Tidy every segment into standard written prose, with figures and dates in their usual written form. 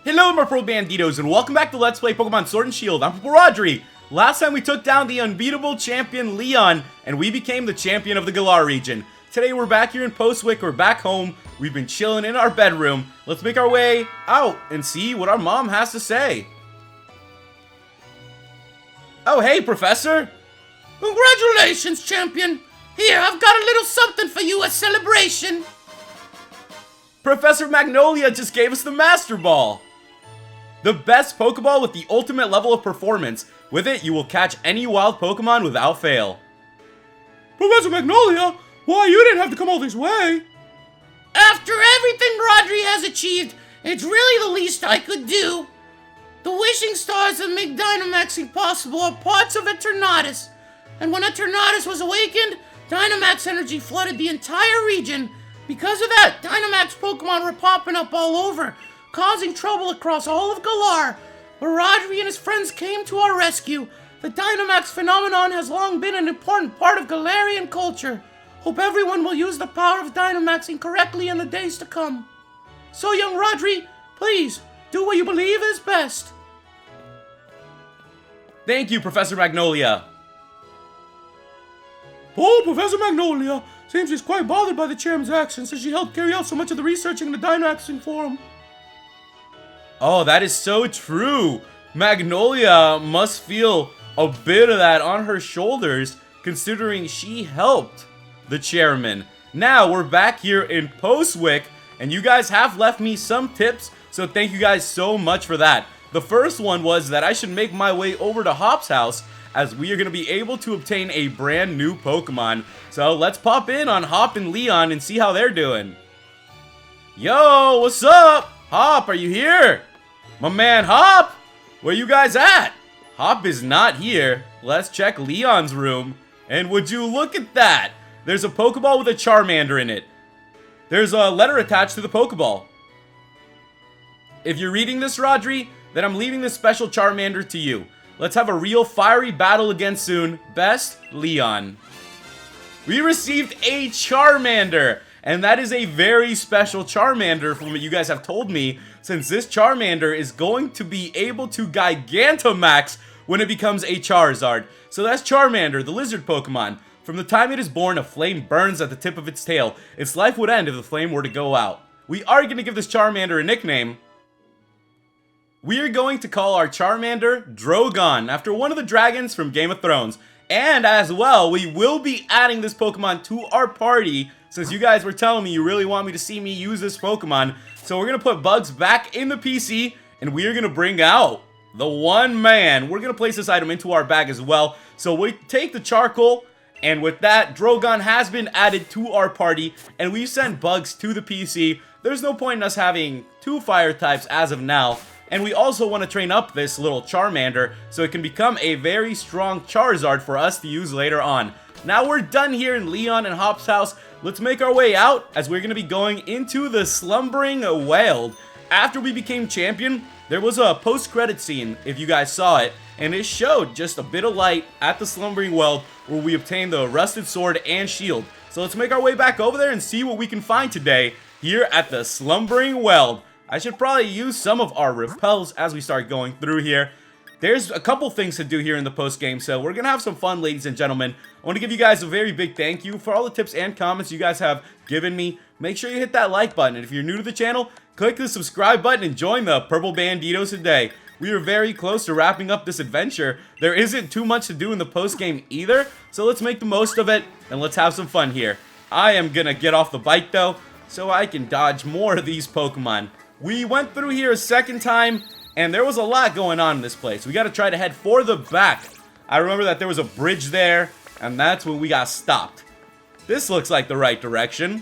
Hello my Purple Banditos and welcome back to Let's Play Pokemon Sword and Shield. I'm Purple Rodri. Last time we took down the unbeatable champion Leon and we became the champion of the Galar region. Today we're back here in Postwick, we're back home, we've been chilling in our bedroom. Let's make our way out and see what our mom has to say. Oh hey Professor! Congratulations, champion! Here, I've got a little something for you, a celebration! Professor Magnolia just gave us the Master Ball! The best Pokeball with the ultimate level of performance. With it, you will catch any wild Pokemon without fail. Professor Magnolia, why you didn't have to come all this way? After everything Rodri has achieved, it's really the least I could do. The wishing stars that make Dynamaxing possible are parts of Eternatus. And when Eternatus was awakened, Dynamax energy flooded the entire region. Because of that, Dynamax Pokemon were popping up all over, causing trouble across all of Galar. But Rodri and his friends came to our rescue. The Dynamax phenomenon has long been an important part of Galarian culture. Hope everyone will use the power of Dynamaxing correctly in the days to come. So young Rodri, please, do what you believe is best. Thank you, Professor Magnolia. Oh, Professor Magnolia, seems she's quite bothered by the chairman's actions since she helped carry out so much of the researching in the Dynamaxing forum. Oh, that is so true. Magnolia must feel a bit of that on her shoulders, considering she helped the chairman. Now, we're back here in Postwick, and you guys have left me some tips, so thank you guys so much for that. The first one was that I should make my way over to Hop's house, as we are going to be able to obtain a brand new Pokemon. So, let's pop in on Hop and Leon and see how they're doing. Yo, what's up? Hop, are you here? My man Hop, where you guys at? Hop is not here. Let's check Leon's room. And would you look at that? There's a Pokeball with a Charmander in it. There's a letter attached to the Pokeball. If you're reading this, Rodri, then I'm leaving this special Charmander to you. Let's have a real fiery battle again soon. Best, Leon. We received a Charmander. And that is a very special Charmander from what you guys have told me, since this Charmander is going to be able to Gigantamax when it becomes a Charizard. So that's Charmander, the lizard Pokemon. From the time it is born, a flame burns at the tip of its tail. Its life would end if the flame were to go out. We are going to give this Charmander a nickname. We are going to call our Charmander Drogon, after one of the dragons from Game of Thrones. And as well, we will be adding this Pokemon to our party, since you guys were telling me you really want me to see me use this Pokemon. So we're going to put Bugs back in the PC, and we are going to bring out the one man. We're going to place this item into our bag as well. So we take the charcoal, and with that, Drogon has been added to our party, and we've sent Bugs to the PC. There's no point in us having two fire types as of now. And we also want to train up this little Charmander so it can become a very strong Charizard for us to use later on. Now we're done here in Leon and Hop's house. Let's make our way out as we're going to be going into the Slumbering Weald. After we became champion, there was a post-credit scene, if you guys saw it, and it showed just a bit of light at the Slumbering Weald where we obtained the Rusted Sword and Shield. So let's make our way back over there and see what we can find today here at the Slumbering Weald. I should probably use some of our repels as we start going through here. There's a couple things to do here in the post game, so we're gonna have some fun, ladies and gentlemen. I want to give you guys a very big thank you for all the tips and comments you guys have given me. Make sure you hit that like button, and if you're new to the channel, click the subscribe button and join the Purple Banditos today. We are very close to wrapping up this adventure. There isn't too much to do in the post game either, so let's make the most of it and let's have some fun here. I am gonna get off the bike though, so I can dodge more of these Pokemon. We went through here a second time, and there was a lot going on in this place. We got to try to head for the back. I remember that there was a bridge there, and that's when we got stopped. This looks like the right direction.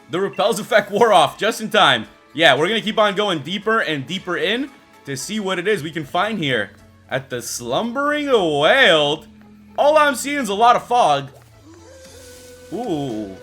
The repels effect wore off just in time. Yeah, we're going to keep on going deeper and deeper in to see what it is we can find here at the Slumbering Weald. All I'm seeing is a lot of fog. Ooh.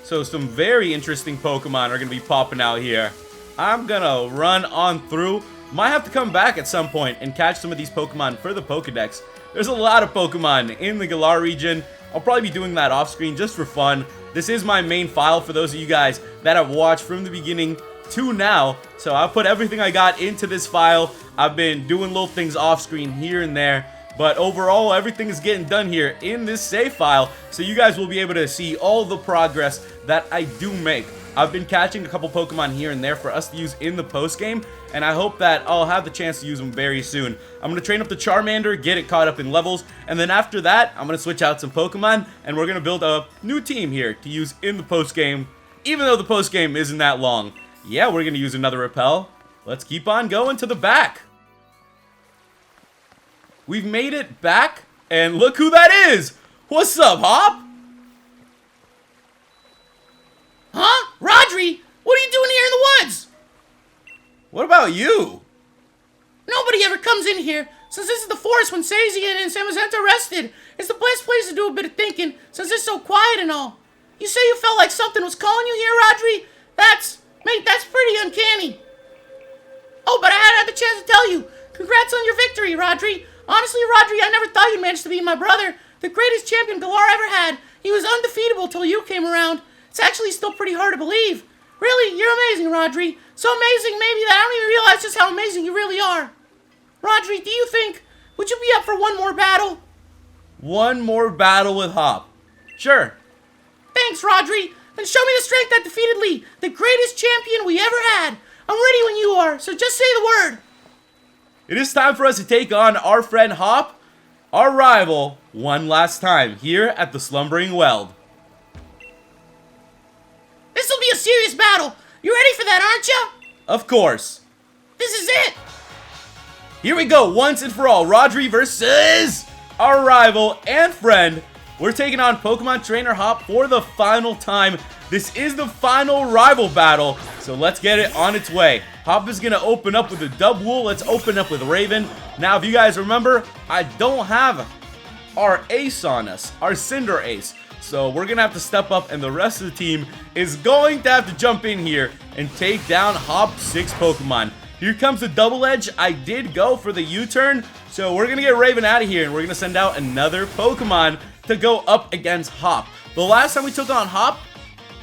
So some very interesting Pokemon are going to be popping out here. I'm going to run on through. Might have to come back at some point and catch some of these Pokemon for the Pokedex. There's a lot of Pokemon in the Galar region. I'll probably be doing that off screen just for fun. This is my main file for those of you guys that have watched from the beginning to now. So I put everything I got into this file. I've been doing little things off screen here and there. But overall, everything is getting done here in this save file. So you guys will be able to see all the progress that I do make. I've been catching a couple Pokemon here and there for us to use in the post game, and I hope that I'll have the chance to use them very soon. I'm going to train up the Charmander, get it caught up in levels, and then after that, I'm going to switch out some Pokemon, and we're going to build a new team here to use in the post game, even though the post game isn't that long. Yeah, we're going to use another Repel. Let's keep on going to the back. We've made it back, and look who that is! What's up, Hop? Huh? Rodri? What are you doing here in the woods? What about you? Nobody ever comes in here. Since this is the forest when Sazian and Samazenta rested, it's the best place to do a bit of thinking, since it's so quiet and all. You say you felt like something was calling you here, Rodri? Mate, that's pretty uncanny. Oh, but I had the chance to tell you. Congrats on your victory, Rodri. Honestly, Rodri, I never thought you'd manage to be my brother. The greatest champion Galar ever had. He was undefeatable till you came around. It's actually still pretty hard to believe. Really, you're amazing, Rodri. So amazing, maybe, that I don't even realize just how amazing you really are. Rodri, would you be up for one more battle? One more battle with Hop. Sure. Thanks, Rodri. Then show me the strength that defeated Lee, the greatest champion we ever had. I'm ready when you are, so just say the word. It is time for us to take on our friend Hop, our rival, one last time here at the Slumbering Weld. This'll be a serious battle. You ready for that, aren't you? Of course. This is it. Here we go, once and for all. Rodri versus our rival and friend. We're taking on Pokemon Trainer Hop for the final time. This is the final rival battle, so let's get it on its way. Hop is going to open up with a Dubwool. Let's open up with Raven. Now, if you guys remember, I don't have our ace on us, our Cinder ace. So we're going to have to step up, and the rest of the team is going to have to jump in here and take down Hop's 6 Pokemon. Here comes the Double Edge. I did go for the U-turn, so we're going to get Raven out of here, and we're going to send out another Pokemon to go up against Hop. The last time we took on Hop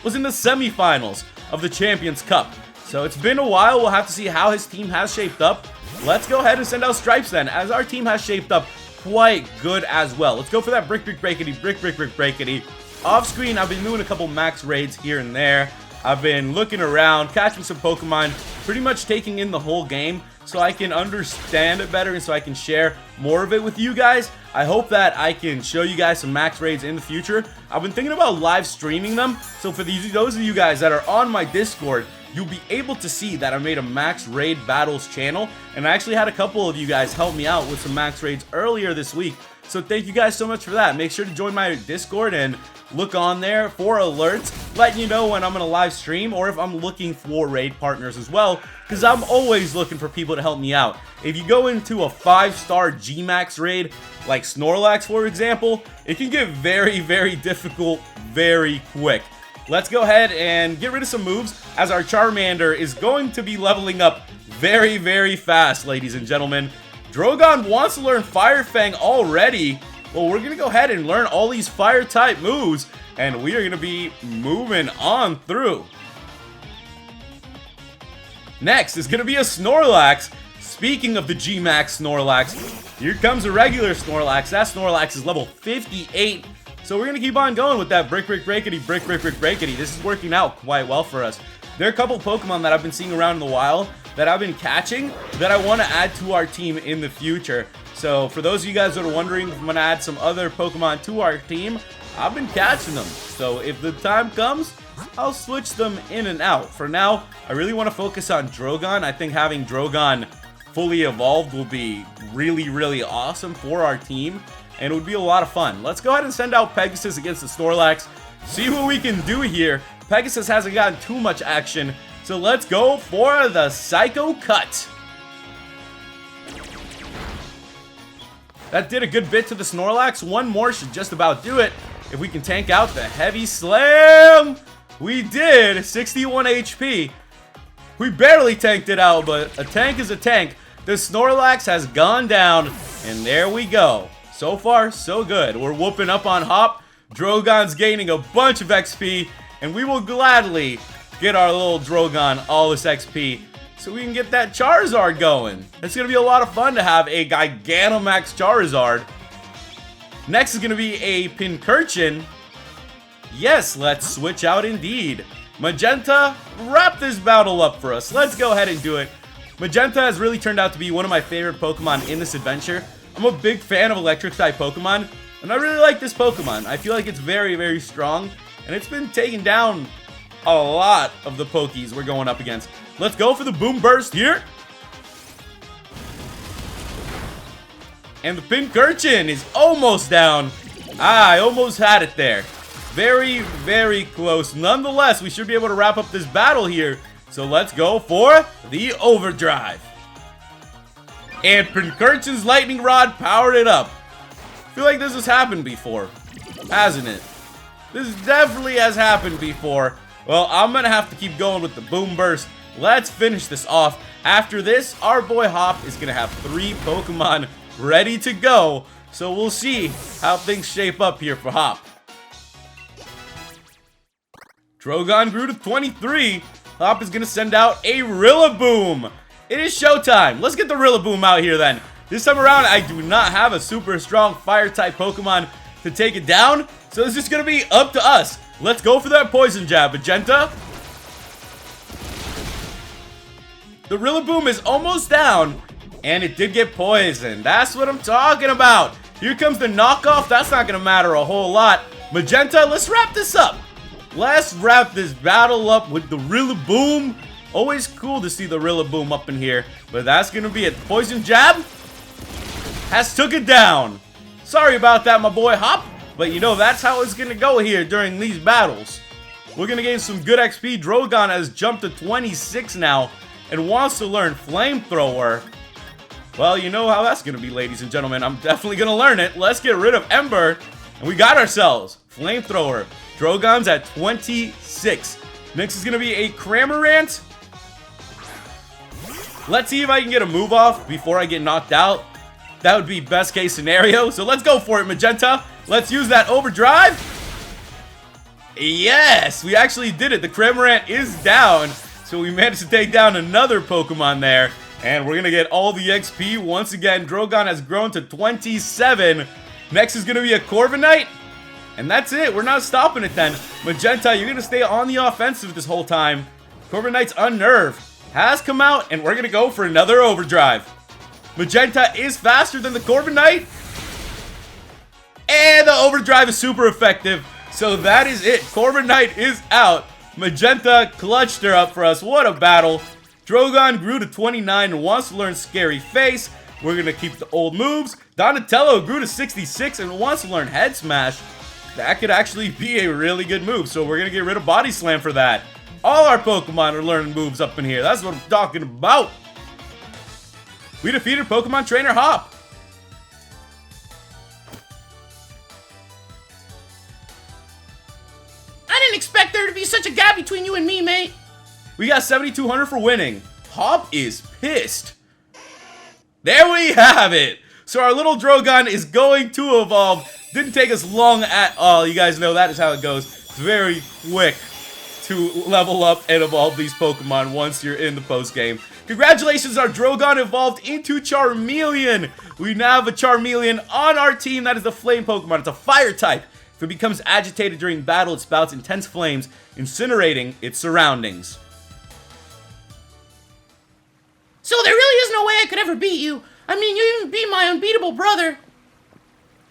was in the semifinals of the Champions Cup. So it's been a while. We'll have to see how his team has shaped up. Let's go ahead and send out Stripes then, as our team has shaped up quite good as well. Let's go for that Brick, Brick, Breakity, Brick, Brick, Brick, Breakity. Off screen, I've been doing a couple max raids here and there. I've been looking around, catching some Pokemon, pretty much taking in the whole game so I can understand it better and so I can share more of it with you guys. I hope that I can show you guys some max raids in the future. I've been thinking about live streaming them, so for those of you guys that are on my Discord, you'll be able to see that I made a max raid battles channel, and I actually had a couple of you guys help me out with some max raids earlier this week. So thank you guys so much for that. Make sure to join my Discord and look on there for alerts, letting you know when I'm going to live stream or if I'm looking for raid partners as well, because I'm always looking for people to help me out. If you go into a 5-star G-Max raid, like Snorlax for example, it can get very, very difficult very quick. Let's go ahead and get rid of some moves, as our Charmander is going to be leveling up very, very fast, ladies and gentlemen. Drogon wants to learn Fire Fang already. Well, we're going to go ahead and learn all these Fire-type moves, and we are going to be moving on through. Next is going to be a Snorlax. Speaking of the G-Max Snorlax, here comes a regular Snorlax. That Snorlax is level 58. So we're going to keep on going with that Brick, Brick, Breakity, Brick, Brick, Brick, Breakity. This is working out quite well for us. There are a couple Pokemon that I've been seeing around in the wild that I've been catching that I want to add to our team in the future. So for those of you guys that are wondering if I'm going to add some other Pokemon to our team, I've been catching them. So if the time comes, I'll switch them in and out. For now, I really want to focus on Drogon. I think having Drogon fully evolved will be really, really awesome for our team, and it would be a lot of fun. Let's go ahead and send out Pegasus against the Snorlax. See what we can do here. Pegasus hasn't gotten too much action, so let's go for the Psycho Cut. That did a good bit to the Snorlax. One more should just about do it. If we can tank out the Heavy Slam. We did. 61 HP. We barely tanked it out, but a tank is a tank. The Snorlax has gone down, and there we go. So far, so good. We're whooping up on Hop. Drogon's gaining a bunch of XP, and we will gladly get our little Drogon all this XP so we can get that Charizard going. It's going to be a lot of fun to have a Gigantamax Charizard. Next is going to be a Pincurchin. Yes, let's switch out indeed. Magenta, wrap this battle up for us. Let's go ahead and do it. Magenta has really turned out to be one of my favorite Pokemon in this adventure. I'm a big fan of electric type Pokemon, and I really like this Pokemon. I feel like it's very, very strong, and it's been taking down a lot of the Pokies we're going up against. Let's go for the Boom Burst here. And the Pincurchin is almost down. I almost had it there. Very, very close. Nonetheless, we should be able to wrap up this battle here. So let's go for the Overdrive. And Pincurchin's Lightning Rod powered it up. I feel like this has happened before, hasn't it? This definitely has happened before. Well, I'm going to have to keep going with the Boom Burst. Let's finish this off. After this, our boy Hop is going to have 3 Pokemon ready to go. So we'll see how things shape up here for Hop. Drogon grew to 23. Hop is going to send out a Rillaboom. It is showtime. Let's get the Rillaboom out here then. This time around, I do not have a super strong Fire-type Pokemon to take it down. So it's just going to be up to us. Let's go for that Poison Jab. Magenta. The Rillaboom is almost down. And it did get poisoned. That's what I'm talking about. Here comes the knockoff. That's not going to matter a whole lot. Magenta, let's wrap this up. Let's wrap this battle up with the Rillaboom. Always cool to see the Rillaboom up in here. But that's going to be it. Poison Jab has took it down. Sorry about that, my boy Hop. But you know, that's how it's going to go here during these battles. We're going to gain some good XP. Drogon has jumped to 26 now and wants to learn Flamethrower. Well, you know how that's going to be, ladies and gentlemen. I'm definitely going to learn it. Let's get rid of Ember. And we got ourselves Flamethrower. Drogon's at 26. Next is going to be a Cramorant. Let's see if I can get a move off before I get knocked out. That would be best case scenario. So let's go for it, Magenta. Let's use that Overdrive. Yes, we actually did it. The Cramorant is down. So we managed to take down another Pokemon there. And we're going to get all the XP once again. Drogon has grown to 27. Next is going to be a Corviknight. And that's it. We're not stopping it then. Magenta, you're going to stay on the offensive this whole time. Corviknight's Unnerved has come out, and we're going to go for another Overdrive. Magenta is faster than the Corviknight. And the Overdrive is super effective. So that is it. Corviknight is out. Magenta clutched her up for us. What a battle. Drogon grew to 29 and wants to learn Scary Face. We're going to keep the old moves. Donatello grew to 66 and wants to learn Head Smash. That could actually be a really good move, so we're going to get rid of Body Slam for that. All our Pokemon are learning moves up in here. That's what I'm talking about. We defeated Pokemon Trainer Hop. I didn't expect there to be such a gap between you and me, mate. We got 7,200 for winning. Hop is pissed. There we have it. So our little Drogon is going to evolve. Didn't take us long at all. You guys know that is how it goes. It's very quick to level up and evolve these Pokemon once you're in the post game. Congratulations, our Drogon evolved into Charmeleon. We now have a Charmeleon on our team. That is the Flame Pokemon. It's a Fire type. If it becomes agitated during battle, it spouts intense flames, incinerating its surroundings. So there really is no way I could ever beat you. I mean, you even beat my unbeatable brother.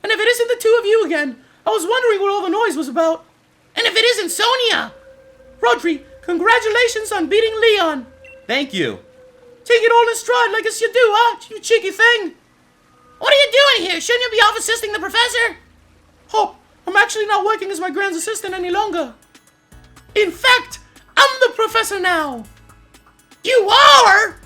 And if it isn't the two of you again, I was wondering what all the noise was about. And if it isn't Sonia. Rodri, congratulations on beating Leon. Thank you. Take it all in stride like as you do, huh? You cheeky thing. What are you doing here? Shouldn't you be off assisting the professor? Hop, I'm actually not working as my grand's assistant any longer. In fact, I'm the professor now. You are?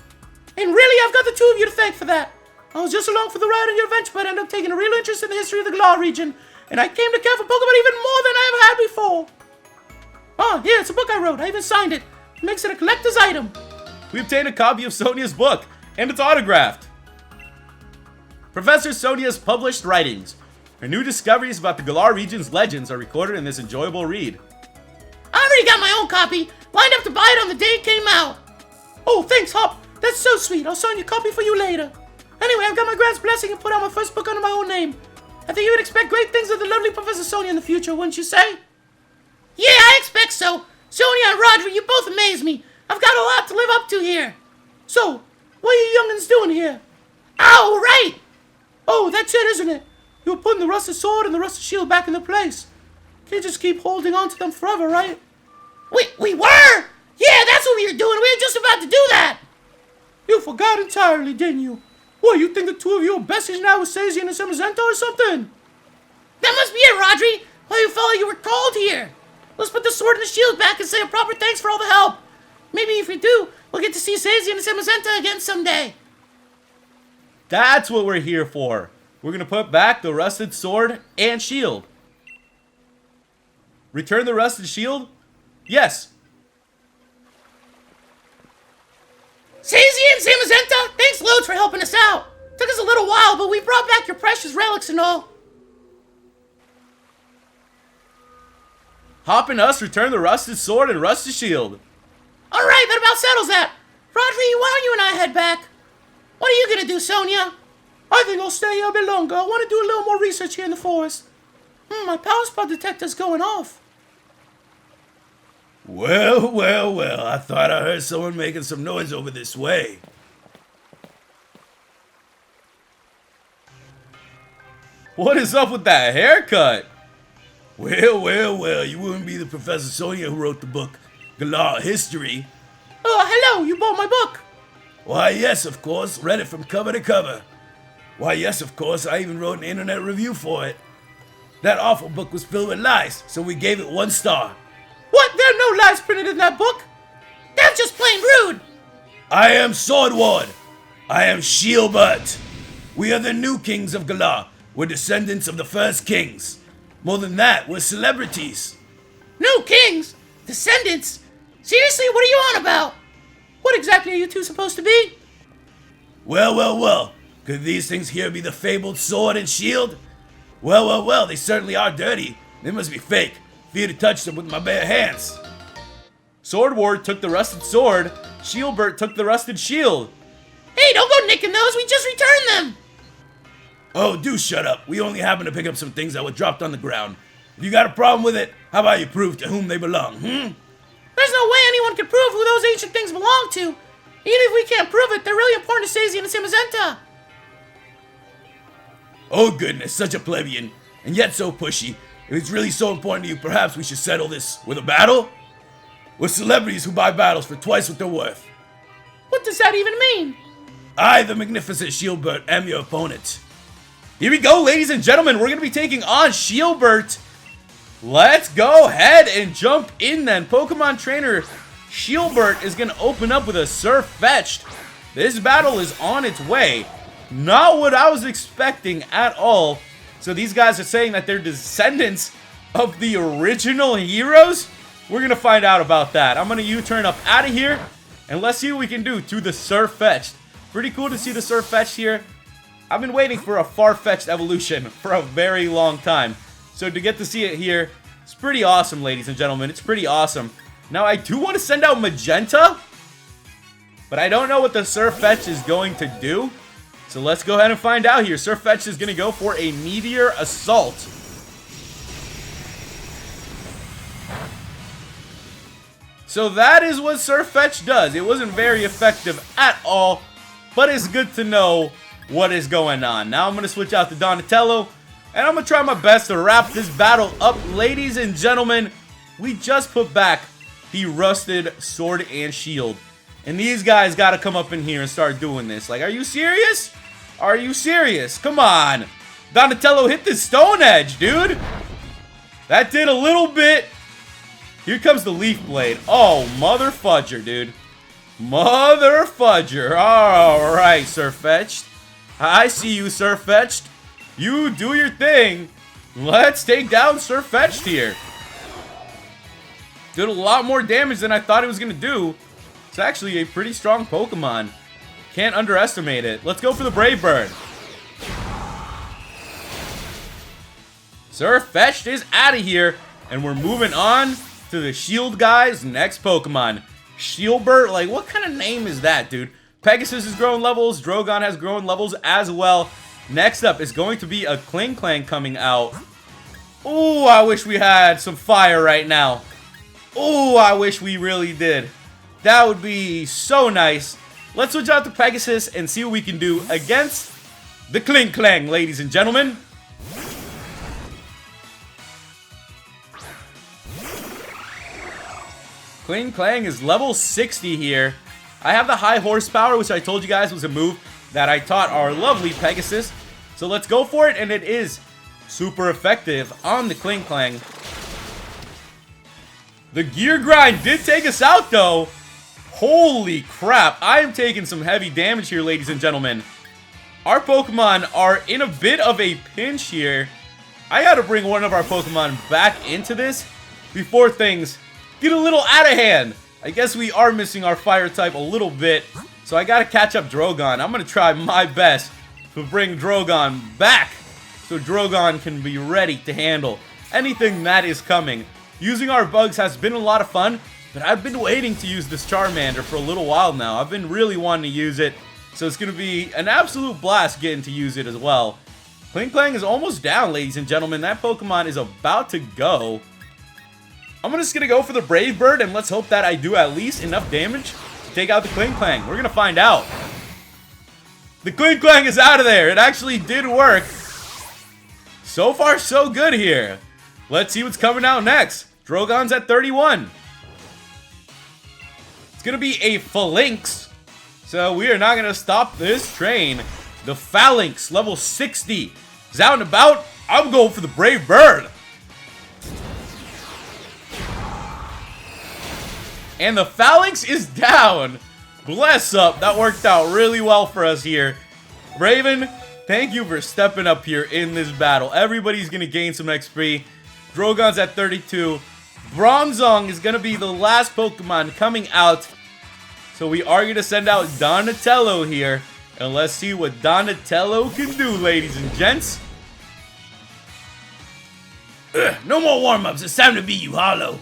And really, I've got the two of you to thank for that. I was just along for the ride on your adventure, but I ended up taking a real interest in the history of the Galar region, and I came to care for Pokemon even more than I ever had before. Oh, here, it's a book I wrote. I even signed it. It makes it a collector's item. We obtained a copy of Sonia's book, and it's autographed. Professor Sonia's published writings. Her new discoveries about the Galar region's legends are recorded in this enjoyable read. I already got my own copy, Lined up to buy it on the day it came out. Oh, thanks, Hop. That's so sweet. I'll sign your copy for you later. Anyway, I've got my grand's blessing and put out my first book under my own name. I think you would expect great things of the lovely Professor Sonia in the future, wouldn't you say? Yeah, I expect so. Sonia and Rodri, you both amaze me. I've got a lot to live up to here. So, what are you young'uns doing here? Oh, right. Oh, that's it, isn't it? You were putting the rusted sword and the rusted shield back in their place. Can't just keep holding on to them forever, right? We were? Yeah, that's what we were doing. We were just about to do that. You forgot entirely, didn't you? What, you think the two of you are besties now with Sazian and Semazenta or something? That must be it, Rodri. Why you fella you were called here. Let's put the sword and the shield back and say a proper thanks for all the help. Maybe if we do, we'll get to see Sazian and Semazenta again someday. That's what we're here for. We're gonna put back the rusted sword and shield. Return the rusted shield? Yes. Sazian and Semazenta, thanks loads for helping us out. Took us a little while, but we brought back your precious relics and all. Hop and us return the rusted sword and rusted shield. Alright, that about settles that. Rodri, why don't you and I head back? What are you gonna do, Sonia? I think I'll stay here a bit longer. I want to do a little more research here in the forest. My power spot detector's going off. Well, well, well, I thought I heard someone making some noise over this way. What is up with that haircut? Well, well, well, you wouldn't be the Professor Sonia who wrote the book, Galar History. Oh, hello, you bought my book. Why, yes, of course, read it from cover to cover. Why, yes, of course, I even wrote an internet review for it. That awful book was filled with lies, so we gave it 1 star. What? There are no lies printed in that book. That's just plain rude. I am Swordward. I am Shieldbert. We are the new kings of Galar. We're descendants of the first kings. More than that, we're celebrities. New kings? Descendants? Seriously, what are you on about? What exactly are you two supposed to be? Well, well, well. Could these things here be the fabled sword and shield? Well, well, well, they certainly are dirty. They must be fake. Fear to touch them with my bare hands. Swordward took the rusted sword. Shieldbert took the rusted shield. Hey, don't go nicking those. We just returned them. Oh, do shut up. We only happened to pick up some things that were dropped on the ground. If you got a problem with it, how about you prove to whom they belong, There's no way anyone can prove who those ancient things belong to. Even if we can't prove it, they're really important to Sazian and Semazenta. Oh goodness, such a plebeian, and yet so pushy. If it's really so important to you, perhaps we should settle this with a battle? We're celebrities who buy battles for twice what they're worth. What does that even mean? I, the magnificent Shieldbert, am your opponent. Here we go, ladies and gentlemen. We're going to be taking on Shieldbert. Let's go ahead and jump in then. Pokemon trainer Shieldbert is going to open up with a Surfetched. This battle is on its way. Not what I was expecting at all. So these guys are saying that they're descendants of the original heroes? We're going to find out about that. I'm going to U-turn up out of here. And let's see what we can do to the Surfetched. Pretty cool to see the Surfetched here. I've been waiting for a Farfetch'd evolution for a very long time. So to get to see it here, it's pretty awesome, ladies and gentlemen. It's pretty awesome. Now, I do want to send out Magenta, but I don't know what the Surfetch'd is going to do. So let's go ahead and find out here. Surfetch'd is going to go for a Meteor Assault. So that is what Surfetch'd does. It wasn't very effective at all, but it's good to know what is going on. Now I'm going to switch out to Donatello, and I'm going to try my best to wrap this battle up. Ladies and gentlemen, we just put back the rusted sword and shield. And these guys got to come up in here and start doing this. Like, are you serious? Are you serious? Come on. Donatello hit the Stone Edge, dude. That did a little bit. Here comes the Leaf Blade. Oh, mother fudger, dude. Mother fudger. Alright, Surfetch'd. I see you, Surfetch'd. You do your thing. Let's take down Surfetch'd here. Did a lot more damage than I thought it was going to do. It's actually a pretty strong Pokemon. Can't underestimate it. Let's go for the Brave Bird. Surfetch'd is out of here. And we're moving on to to the shield guys. Next Pokemon. Shieldbert. Like, what kind of name is that, dude? Pegasus has grown levels. Drogon has grown levels as well. Next up is going to be a Klinklang coming out. Ooh, I wish we had some fire right now. Ooh, I wish we really did. That would be so nice. Let's switch out to Pegasus and see what we can do against the Klinklang, ladies and gentlemen. Klinklang is level 60 here. I have the high horsepower, which I told you guys was a move that I taught our lovely Pegasus. So let's go for it, and it is super effective on the Klinklang. The Gear Grind did take us out, though. Holy crap, I am taking some heavy damage here, ladies and gentlemen. Our Pokemon are in a bit of a pinch here. I gotta bring one of our Pokemon back into this before things get a little out of hand. I guess we are missing our fire type a little bit, so I gotta catch up Drogon. I'm gonna try my best to bring Drogon back so Drogon can be ready to handle anything that is coming. Using our bugs has been a lot of fun, but I've been waiting to use this Charmander for a little while now. I've been really wanting to use it, so it's gonna be an absolute blast getting to use it as well. Klinklang is almost down, ladies and gentlemen. That Pokemon is about to go. I'm just gonna go for the Brave Bird, and let's hope that I do at least enough damage to take out the Klinklang. We're gonna find out. The Klinklang is out of there. It actually did work. So far, so good here. Let's see what's coming out next. Drogon's at 31. It's gonna be a Phalanx. So we are not gonna stop this train. The Phalanx, level 60, is out and about. I'm going for the Brave Bird. And the Phalanx is down. Bless up. That worked out really well for us here. Raven, thank you for stepping up here in this battle. Everybody's going to gain some XP. Drogon's at 32. Bronzong is going to be the last Pokemon coming out. So we are going to send out Donatello here. And let's see what Donatello can do, ladies and gents. No more warm-ups. It's time to beat you hollow.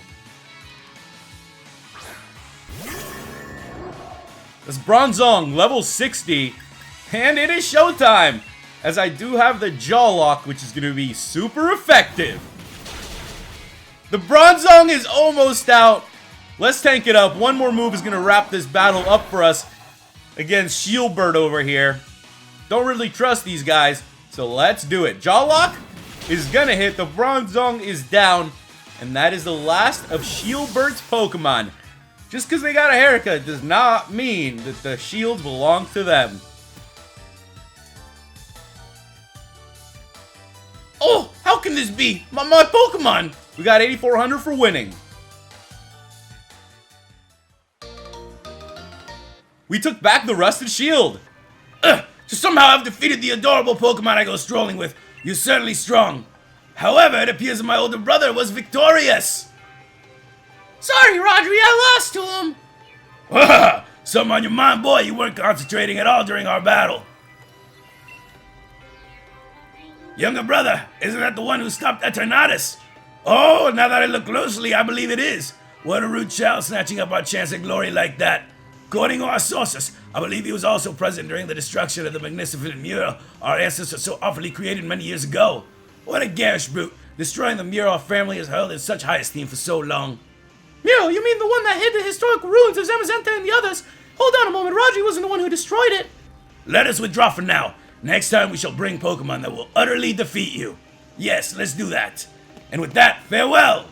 That's Bronzong, level 60. And it is showtime, as I do have the Jaw Lock, which is going to be super effective. The Bronzong is almost out. Let's tank it up. One more move is going to wrap this battle up for us against Shieldbert over here. Don't really trust these guys, so let's do it. Jaw Lock is going to hit. The Bronzong is down, and that is the last of Shieldbert's Pokemon. Just because they got a haircut does not mean that the shields belong to them. Oh, how can this be? My Pokemon! We got 8,400 for winning. We took back the Rusted Shield. So somehow I've defeated the adorable Pokemon I go strolling with. You're certainly strong. However, it appears that my older brother was victorious. Sorry, Rodri, I lost to him. Something on your mind, boy. You weren't concentrating at all during our battle. Younger brother, isn't that the one who stopped Eternatus? Oh, now that I look closely, I believe it is. What a rude child snatching up our chance at glory like that. According to our sources, I believe he was also present during the destruction of the magnificent mural our ancestors so awfully created many years ago. What a garish brute. Destroying the mural our family has held in such high esteem for so long. Mural, you mean the one that hid the historical ruins of Zamazenta and the others? Hold on a moment, Rodri wasn't the one who destroyed it. Let us withdraw for now. Next time we shall bring Pokemon that will utterly defeat you. Yes, let's do that. And with that, farewell!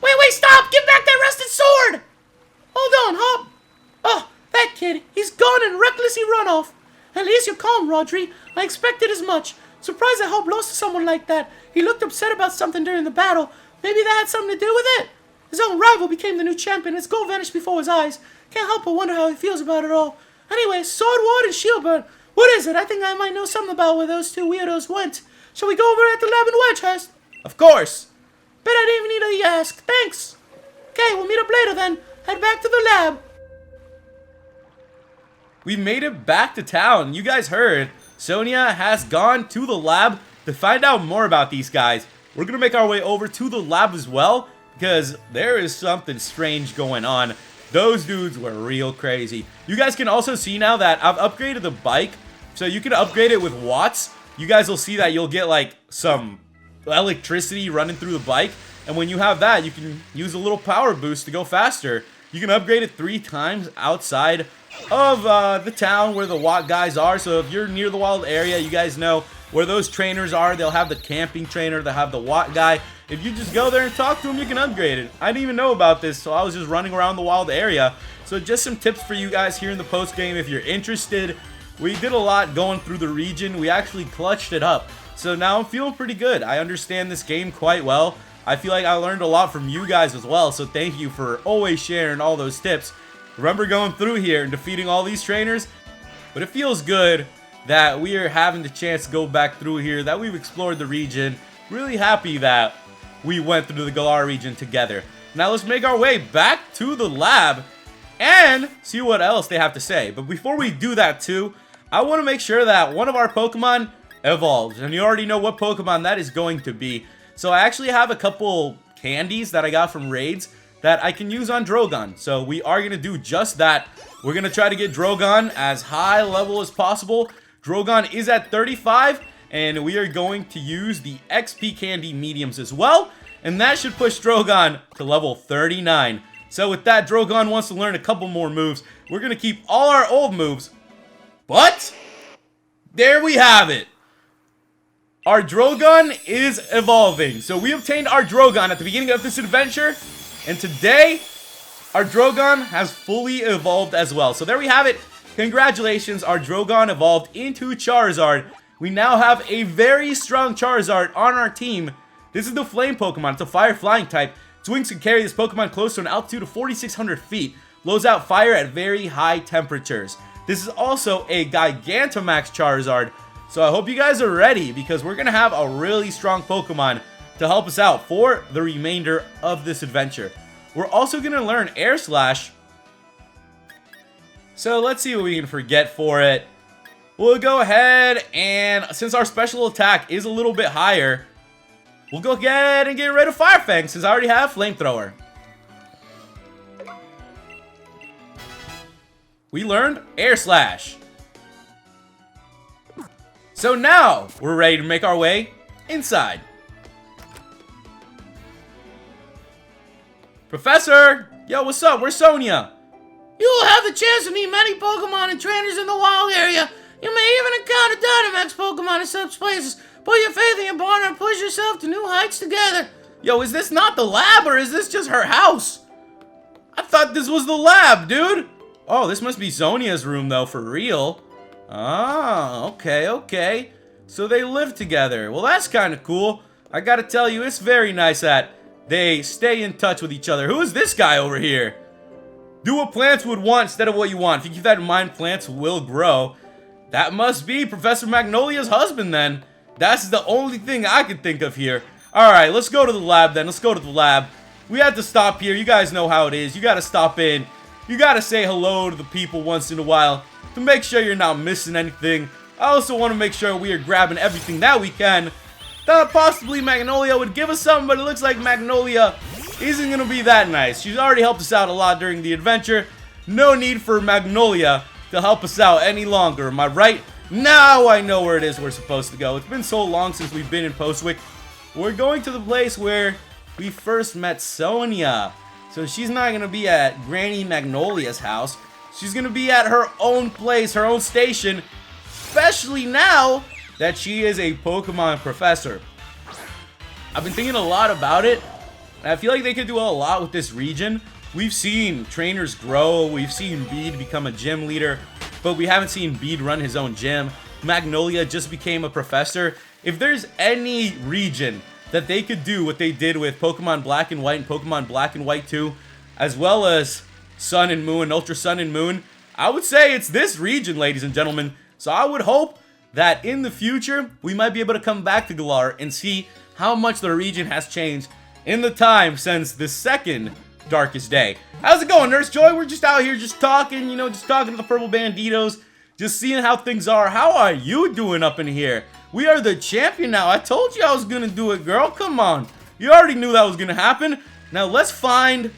Wait, stop! Give back that rusted sword! Hold on, Hop. Oh, that kid, he's gone and recklessly run off. At least you're calm, Rodri. I expected as much. Surprised that Hop lost to someone like that. He looked upset about something during the battle. Maybe that had something to do with it. His own rival became the new champion. His goal vanished before his eyes. Can't help but wonder how he feels about it all. Anyway, Sword Ward and Shieldbird. What is it? I think I might know something about where those two weirdos went. Shall we go over at the lab in Wedgehurst? Of course. Bet I didn't even need to ask. Thanks. Okay, we'll meet up later then. Head back to the lab. We made it back to town. You guys heard. Sonia has gone to the lab to find out more about these guys. We're going to make our way over to the lab as well. because there is something strange going on. Those dudes were real crazy. You guys can also see now that I've upgraded the bike, so you can upgrade it with watts. You guys will see that you'll get like some electricity running through the bike, and when you have that, you can use a little power boost to go faster. You can upgrade it 3 times outside of the town where the watt guys are. So if you're near the wild area, you guys know where those trainers are. They'll have the camping trainer, they'll have the watt guy. If you just go there and talk to him, you can upgrade it. I didn't even know about this, so I was just running around the wild area. So just some tips for you guys here in the post game if you're interested. We did a lot going through the region. We actually clutched it up. So now I'm feeling pretty good. I understand this game quite well. I feel like I learned a lot from you guys as well, so thank you for always sharing all those tips. Remember going through here and defeating all these trainers? But it feels good that we are having the chance to go back through here, that we've explored the region. Really happy that we went through the Galar region together. Now let's make our way back to the lab and see what else they have to say. But before we do that too, I want to make sure that one of our Pokemon evolves. And you already know what Pokemon that is going to be. So I actually have a couple candies that I got from raids that I can use on Drogon. So we are going to do just that. We're going to try to get Drogon as high level as possible. Drogon is at 35, and we are going to use the XP candy mediums as well. And that should push Drogon to level 39. So with that, Drogon wants to learn a couple more moves. We're going to keep all our old moves. But there we have it. Our Drogon is evolving. So we obtained our Drogon at the beginning of this adventure. And today, our Drogon has fully evolved as well. So there we have it. Congratulations, our Drogon evolved into Charizard. We now have a very strong Charizard on our team. This is the Flame Pokemon. It's a Fire Flying type. Its wings can carry this Pokemon close to an altitude of 4,600 feet. Blows out fire at very high temperatures. This is also a Gigantamax Charizard. So I hope you guys are ready, because we're going to have a really strong Pokemon to help us out for the remainder of this adventure. We're also going to learn Air Slash. So let's see what we can forget for it. We'll go ahead and, since our special attack is a little bit higher, we'll go ahead and get rid of Fire Fang, since I already have Flamethrower. We learned Air Slash. So now, we're ready to make our way inside. Professor! Yo, what's up? Where's Sonia? You will have the chance to meet many Pokemon and trainers in the wild area. You may even encounter Dynamax Pokemon in such places. Put your faith in your partner and push yourself to new heights together. Yo, is this not the lab, or is this just her house? I thought this was the lab, dude. Oh, this must be Sonia's room, though, for real. Ah, okay. So they live together. Well, that's kind of cool. I gotta tell you, it's very nice that they stay in touch with each other. Who is this guy over here? Do what plants would want instead of what you want. If you keep that in mind, plants will grow. That must be Professor Magnolia's husband, then. That's the only thing I can think of here. Alright, let's go to the lab, then. Let's go to the lab. We have to stop here. You guys know how it is. You gotta stop in. You gotta say hello to the people once in a while to make sure you're not missing anything. I also want to make sure we are grabbing everything that we can. Thought possibly Magnolia would give us something, but it looks like Magnolia isn't going to be that nice. She's already helped us out a lot during the adventure. No need for Magnolia to help us out any longer, am I right? Now I know where it is we're supposed to go. It's been so long since we've been in Postwick. We're going to the place where we first met Sonia. So she's not going to be at Granny Magnolia's house. She's going to be at her own place, her own station. Especially now that she is a Pokemon professor. I've been thinking a lot about it, and I feel like they could do a lot with this region. We've seen trainers grow, we've seen Bede become a gym leader, but we haven't seen Bede run his own gym. Magnolia just became a professor. If there's any region that they could do what they did with Pokemon Black and White and Pokemon Black and White 2, as well as Sun and Moon, Ultra Sun and Moon, I would say it's this region, ladies and gentlemen. So I would hope that in the future, we might be able to come back to Galar and see how much the region has changed in the time since the second Darkest Day. How's it going, Nurse Joy? We're just out here just talking, just talking to the Purple Banditos, just seeing how things are. How are you doing up in here? We are the champion now. I told you I was gonna do it, girl. Come on. You already knew that was gonna happen. Now let's find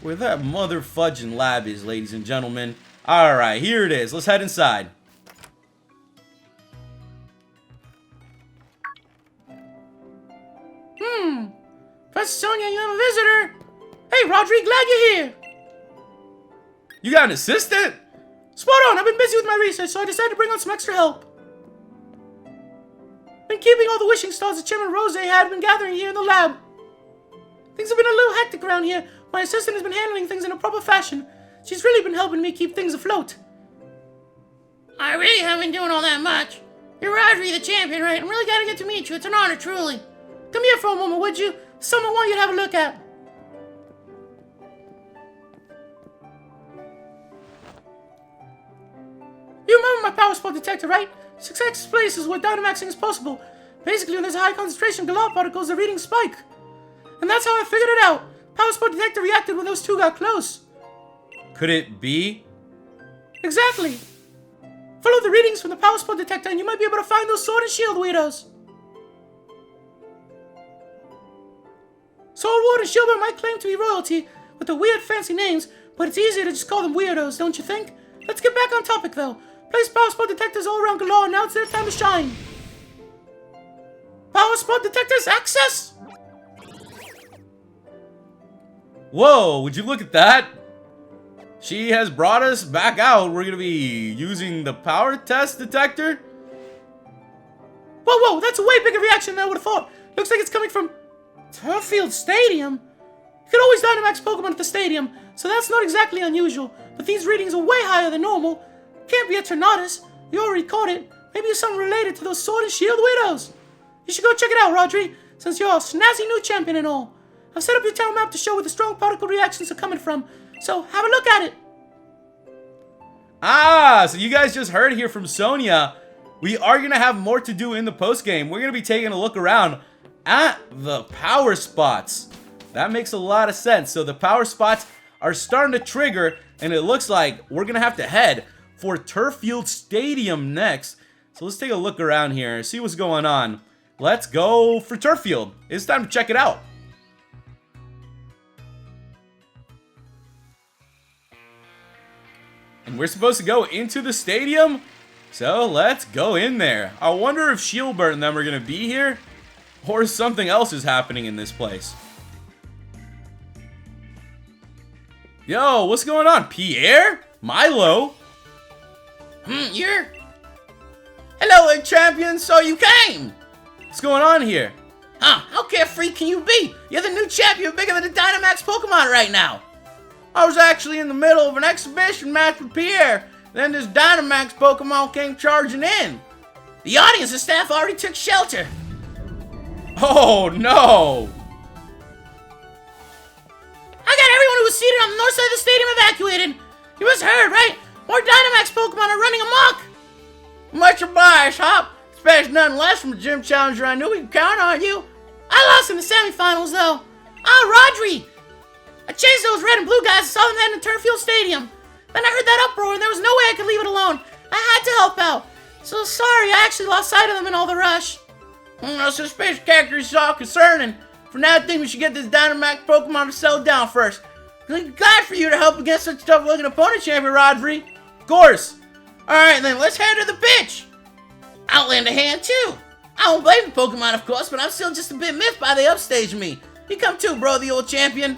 where that mother fudging lab is, ladies and gentlemen. Alright, here it is. Let's head inside. Professor Sonia, you have a visitor. Hey, Rodri, glad you're here. You got an assistant? Spot on, I've been busy with my research, so I decided to bring on some extra help. Been keeping all the wishing stars that Chairman Rose had been gathering here in the lab. Things have been a little hectic around here. My assistant has been handling things in a proper fashion. She's really been helping me keep things afloat. I really haven't been doing all that much. You're Rodri the champion, right? I'm really glad to get to meet you. It's an honor, truly. Come here for a moment, would you? Someone want you to have a look at. You remember my power spot detector, right? 6x places where Dynamaxing is possible. Basically, when there's a high concentration of Galar particles, the readings spike. And that's how I figured it out. Power spot detector reacted when those two got close. Could it be? Exactly. Follow the readings from the power spot detector and you might be able to find those sword and shield weirdos. Sword Ward and Shieldward might claim to be royalty with the weird fancy names, but it's easier to just call them weirdos, don't you think? Let's get back on topic though. Place power spot detectors all around Galar, now it's their time to shine. Power spot detectors access! Whoa, would you look at that? She has brought us back out. We're gonna be using the power test detector. Whoa, that's a way bigger reaction than I would have thought. Looks like it's coming from Turffield Stadium. You can always Dynamax Pokemon at the stadium, so that's not exactly unusual. But these readings are way higher than normal. Can't be a Tornadus. You already caught it. Maybe it's something related to those Sword and Shield widows. You should go check it out, Rodri, since you're a snazzy new champion and all. I've set up your town map to show where the strong particle reactions are coming from, so have a look at it. Ah, so you guys just heard here from Sonia. We are going to have more to do in the postgame. We're going to be taking a look around at the power spots. That makes a lot of sense. So the power spots are starting to trigger, and it looks like we're going to have to head for Turffield Stadium next. So let's take a look around here and see what's going on. Let's go for Turffield. It's time to check it out. And we're supposed to go into the stadium, so let's go in there. I wonder if Shieldbert and them are going to be here, or something else is happening in this place. Yo, what's going on? Pierre? Milo? You're... Hello, champion, so you came! What's going on here? Huh, how carefree can you be? You're the new champion bigger than the Dynamax Pokemon right now. I was actually in the middle of an exhibition match with Pierre. Then this Dynamax Pokemon came charging in. The audience and staff already took shelter. Oh, no! I got everyone who was seated on the north side of the stadium evacuated. You must have heard, right? More Dynamax Pokemon are running amok. Much obliged, Hop. Expect nothing less from a gym challenger. I knew we could count on you. I lost in the semifinals, though. Rodri! I chased those red and blue guys and saw them heading to Turffield Stadium. Then I heard that uproar and there was no way I could leave it alone. I had to help out. So sorry, I actually lost sight of them in all the rush. No suspicious character is all concerning. For now, I think we should get this Dynamax Pokemon to settle down first. I'm glad for you to help against such a tough-looking opponent, Champion Rodri. Of course! Alright then, let's head to the pitch. I'll lend a hand too. I don't blame the Pokemon, of course, but I'm still just a bit miffed by they upstaged me. You come too, bro, the old champion.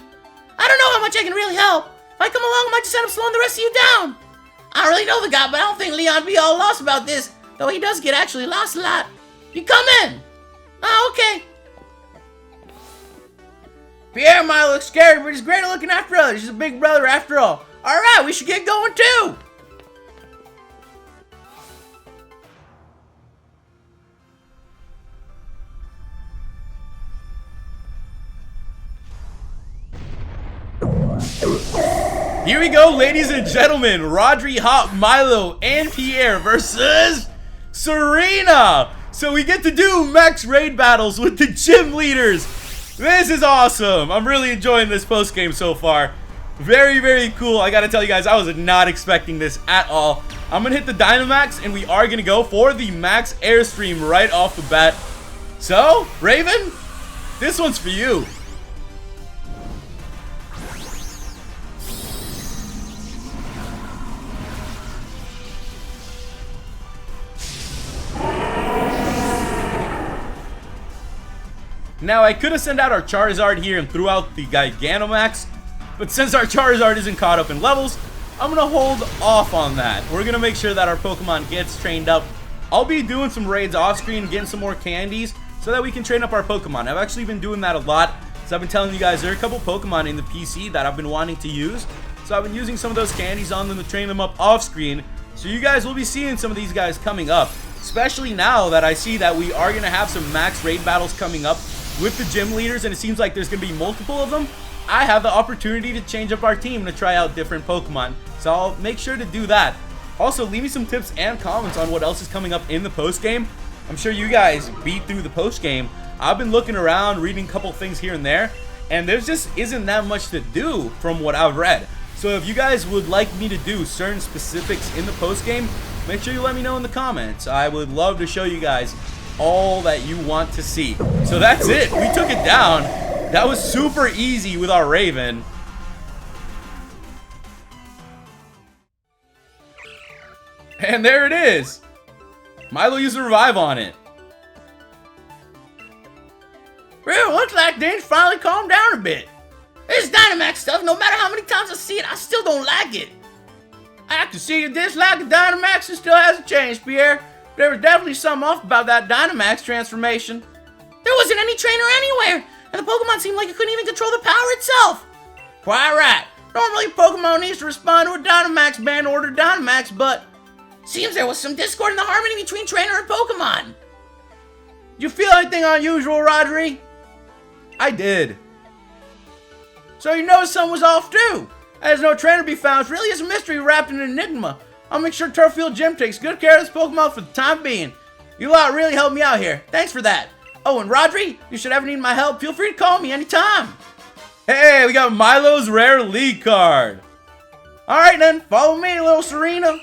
I don't know how much I can really help. If I come along, I might just end up slowing the rest of you down. I don't really know the guy, but I don't think Leon be all lost about this. Though he does get actually lost a lot. You come in. Oh, okay. Pierre might look scared, but he's great at looking after others. He's a big brother after all. Alright, we should get going too. Here we go, ladies and gentlemen. Rodri, Hop, Milo, and Pierre versus Serena. So we get to do max raid battles with the gym leaders. This is awesome. I'm really enjoying this post game so far. Very, very cool. I gotta tell you guys, I was not expecting this at all. I'm gonna hit the Dynamax, and we are gonna go for the max airstream right off the bat. So, Raven, this one's for you. Now, I could have sent out our Charizard here and threw out the Gigantamax, but since our Charizard isn't caught up in levels, I'm going to hold off on that. We're going to make sure that our Pokemon gets trained up. I'll be doing some raids off screen, getting some more candies, so that we can train up our Pokemon. I've actually been doing that a lot, so I've been telling you guys there are a couple Pokemon in the PC that I've been wanting to use, so I've been using some of those candies on them to train them up off screen, so you guys will be seeing some of these guys coming up, especially now that I see that we are going to have some max raid battles coming up with the gym leaders, and it seems like there's going to be multiple of them. I have the opportunity to change up our team to try out different Pokemon, so I'll make sure to do that. Also, leave me some tips and comments on what else is coming up in the post-game. I'm sure you guys beat through the post-game. I've been looking around, reading a couple things here and there, and there just isn't that much to do from what I've read. So if you guys would like me to do certain specifics in the post-game, make sure you let me know in the comments. I would love to show you guys all that you want to see. So that's it. We took it down. That was super easy with our Raven. And there it is. Milo used to revive on it. Well, looks like things finally calmed down a bit. This Dynamax stuff, no matter how many times I see it, I still don't like it. I can see your dislike of Dynamax and still hasn't changed, Pierre. There was definitely something off about that Dynamax transformation. There wasn't any trainer anywhere, and the Pokemon seemed like it couldn't even control the power itself. Quite right. Normally, Pokemon needs to respond to a Dynamax band order Dynamax, but seems there was some discord in the harmony between trainer and Pokemon. Did you feel anything unusual, Rodri? I did. So you know something was off too. As no trainer to be found, it really is a mystery wrapped in an enigma. I'll make sure Turffield Gym takes good care of this Pokemon for the time being. You lot really helped me out here. Thanks for that. Oh, and Rodri, you should ever need my help, feel free to call me anytime. Hey, we got Milo's rare league card. Alright then, follow me, little Serena.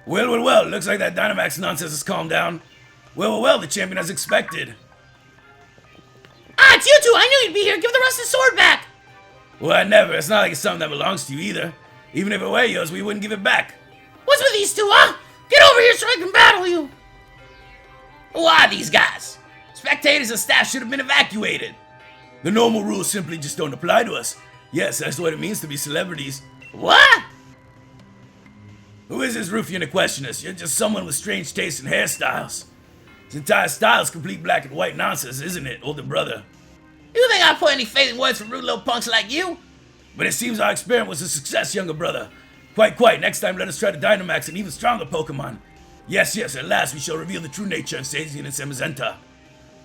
Well, looks like that Dynamax nonsense has calmed down. Well, the champion as expected. Ah, it's you two, I knew you'd be here, give the rusted sword back. Well, I never, it's not like it's something that belongs to you either. Even if it were yours, we wouldn't give it back. What's with these two, huh? Get over here so I can battle you. Who are these guys? Spectators and staff should have been evacuated. The normal rules simply just don't apply to us. Yes, that's what it means to be celebrities. What? Who is this ruffian to question us? You're just someone with strange tastes and hairstyles. His entire style is complete black and white nonsense, isn't it, older brother? You think I put any faith in words from rude little punks like you? But it seems our experiment was a success, younger brother. Quite. Next time, let us try to Dynamax an even stronger Pokemon. Yes, at last we shall reveal the true nature of Sazian and Samazenta.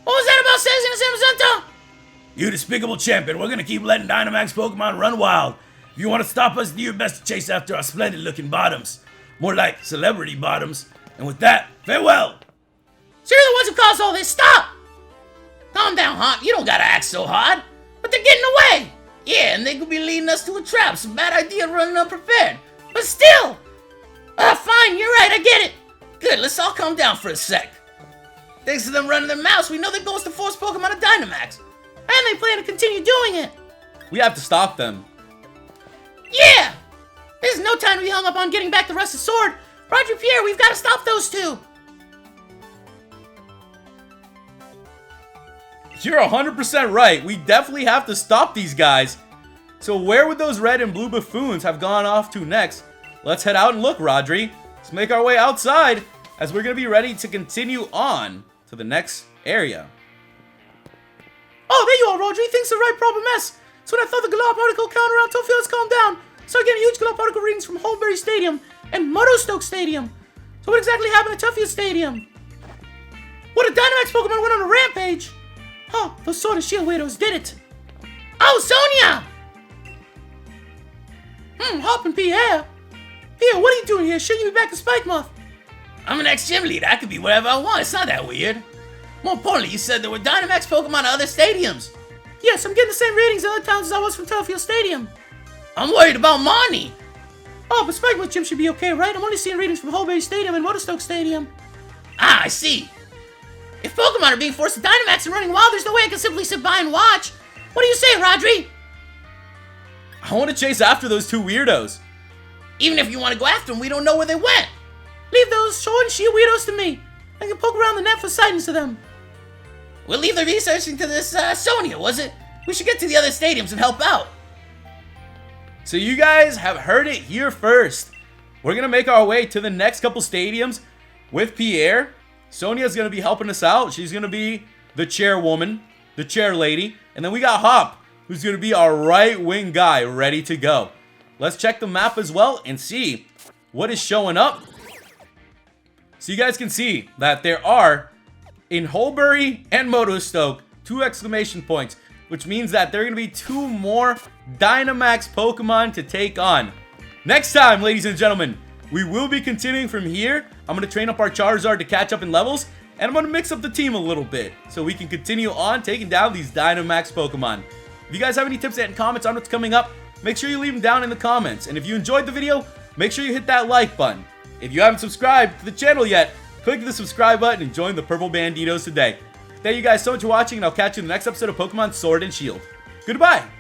What was that about Sazian and Samazenta? You despicable champion, we're gonna keep letting Dynamax Pokemon run wild. If you want to stop us, do your best to chase after our splendid-looking bottoms. More like celebrity bottoms. And with that, farewell! So you're the ones who caused all this, stop! Calm down, Honk, you don't gotta act so hard. But they're getting away! Yeah, and they could be leading us to a trap. It's a bad idea running unprepared. But still! Fine, you're right, I get it. Good, let's all calm down for a sec. Thanks to them running their mouths, we know their goal is to force Pokemon to Dynamax. And they plan to continue doing it. We have to stop them. Yeah! There's no time to be hung up on getting back the rusted sword. Roger Pierre, we've got to stop those two. You're 100% right. We definitely have to stop these guys. So where would those red and blue buffoons have gone off to next? Let's head out and look, Rodri. Let's make our way outside as we're going to be ready to continue on to the next area. Oh, there you are, Rodri. Things are right problem S. So when I thought the Galar particle count around Turffield has calmed down, started getting huge Galar particle readings from Holbury Stadium and Muddostoke Stadium. So what exactly happened at Turffield Stadium? What, a Dynamax Pokemon went on a rampage? Huh, those Sword and Shield weirdos did it. Oh, Sonia! Hoppin' Pierre. Pierre, what are you doing here? Shouldn't you be back in Spikemuth? I'm an ex-gym leader. I can be wherever I want. It's not that weird. More importantly, you said there were Dynamax Pokemon at other stadiums. Yes, I'm getting the same ratings in other towns as I was from Turffield Stadium. I'm worried about Marnie. Oh, but Spikemuth Gym should be okay, right? I'm only seeing ratings from Holbury Stadium and Muddostoke Stadium. Ah, I see. If Pokemon are being forced to Dynamax and running wild, there's no way I can simply sit by and watch. What do you say, Rodri? I want to chase after those two weirdos. Even if you want to go after them, we don't know where they went. Leave those Sword and Shield weirdos to me. I can poke around the net for sightings of them. We'll leave the researching to this Sonia, was it? We should get to the other stadiums and help out. So you guys have heard it here first. We're going to make our way to the next couple stadiums with Pierre. Sonia's going to be helping us out. She's going to be the chairwoman, the chair lady. And then we got Hop, who's going to be our right wing guy ready to go. Let's check the map as well and see what is showing up. So you guys can see that there are, in Holbury and Motostoke, 2 exclamation points, which means that there are going to be 2 more Dynamax Pokemon to take on. Next time, ladies and gentlemen, we will be continuing from here. I'm going to train up our Charizard to catch up in levels, and I'm going to mix up the team a little bit so we can continue on taking down these Dynamax Pokemon. If you guys have any tips and comments on what's coming up, make sure you leave them down in the comments. And if you enjoyed the video, make sure you hit that like button. If you haven't subscribed to the channel yet, click the subscribe button and join the Purple Banditos today. Thank you guys so much for watching, and I'll catch you in the next episode of Pokemon Sword and Shield. Goodbye!